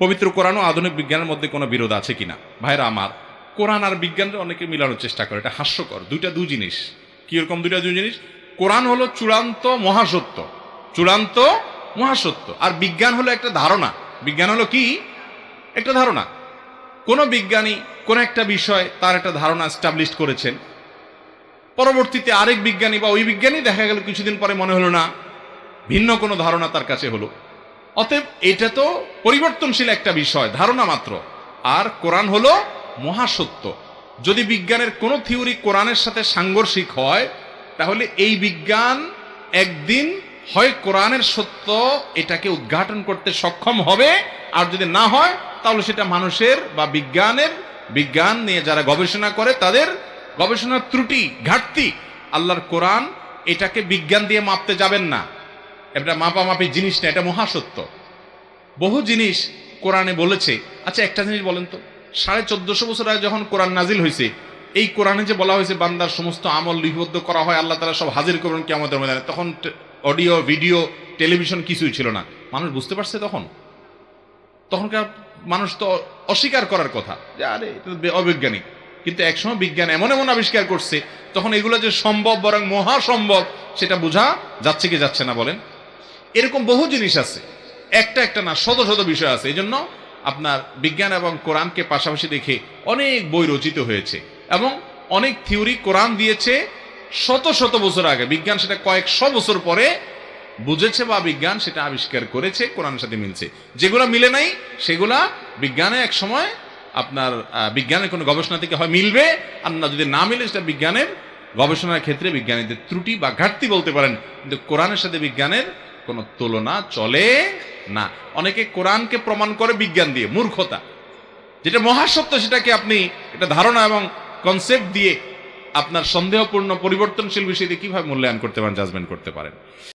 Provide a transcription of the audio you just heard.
পবিত্র কোরআন ও আধুনিক বিজ্ঞানের মধ্যে কোনো বিরোধ আছে কিনা? ভাইরা আমার, কোরআন আর বিজ্ঞানের অনেকে মিলানোর চেষ্টা করে, এটা হাস্যকর। দুই জিনিস। কিরকম দুই জিনিস? কোরআন হলো চূড়ান্ত মহাসত্য, চূড়ান্ত মহাসত্য, আর বিজ্ঞান হলো একটা ধারণা। বিজ্ঞান হলো কি? একটা ধারণা। কোন বিজ্ঞানী কোন একটা বিষয় তার একটা ধারণা এস্টাবলিশ করেছেন, পরবর্তীতে আরেক বিজ্ঞানী বা ওই বিজ্ঞানী দেখা গেল কিছুদিন পরে মনে হলো না, ভিন্ন কোনো ধারণা তার কাছে হলো। অতএব এটা তো পরিবর্তনশীল একটা বিষয়, ধারণা মাত্র। আর কোরআন হলো মহাসত্য। যদি বিজ্ঞানের কোনো থিওরি কোরআনের সাথে সাংঘর্ষিক হয়, তাহলে এই বিজ্ঞান একদিন হয় কোরআনের সত্য এটাকে উদ্ঘাটন করতে সক্ষম হবে, আর যদি না হয় তাহলে সেটা মানুষের বা বিজ্ঞান নিয়ে যারা গবেষণা করে তাদের গবেষণার ত্রুটি, ঘাটতি। আল্লাহর কোরআন এটাকে বিজ্ঞান দিয়ে মাপতে যাবেন না, এটা মাপামাপি জিনিস না, এটা মহাসত্য। বহু জিনিস কোরআনে বলেছে। আচ্ছা, একটা জিনিস বলেন তো, 1450 বছর আগে যখন কোরআন নাজিল হয়েছে, এই কোরআনে যে বলা হয়েছে বান্দার সমস্ত আমল লিপিবদ্ধ করা হয়, আল্লাহ তাআলা সব হাজির করবেন কিয়ামতের ময়দানে, তখন অডিও, ভিডিও, টেলিভিশন কিছুই ছিল না। মানুষ বুঝতে পারছে তখনকার মানুষ তো অস্বীকার করার কথা যে আরে এটা অবৈজ্ঞানিক। কিন্তু একসময় বিজ্ঞান এমন এমন আবিষ্কার করছে, তখন এগুলো যে সম্ভব, বরং মহাসম্ভব, সেটা বোঝা যাচ্ছে কি যাচ্ছে না বলেন? এরকম বহু জিনিস আছে, একটা না, শত শত বিষয় আছে। এই জন্য আপনার বিজ্ঞান এবং কোরআনকে পাশাপাশি রেখে অনেক বই রচিত হয়েছে, এবং অনেক থিওরি কোরআন দিয়েছে শত শত বছর আগে, বিজ্ঞান সেটা কয়েকশো বছর পরে বুঝেছে বা বিজ্ঞান সেটা আবিষ্কার করেছে, কোরআনের সাথে মিলছে। যেগুলো মিলে নাই সেগুলা বিজ্ঞানে এক সময় আপনার বিজ্ঞানের কোনো গবেষণা থেকে হয় মিলবে, আর না যদি না মিলে সেটা বিজ্ঞানের গবেষণার ক্ষেত্রে বিজ্ঞানীদের ত্রুটি বা ঘাটতি বলতে পারেন। কিন্তু কোরআনের সাথে বিজ্ঞানের কোনো তুলনা চলে না। অনেকে কোরআনকে প্রমাণ করে বিজ্ঞান দিয়ে, মূর্খতা। যেটা মহাসত্য সেটাকে আপনি একটা ধারণা এবং কনসেপ্ট দিয়ে আপনার সন্দেহপূর্ণ পরিবর্তনশীল বিষয় দিয়ে কিভাবে মূল্যায়ন করতে পারেন, জাজমেন্ট করতে পারেন?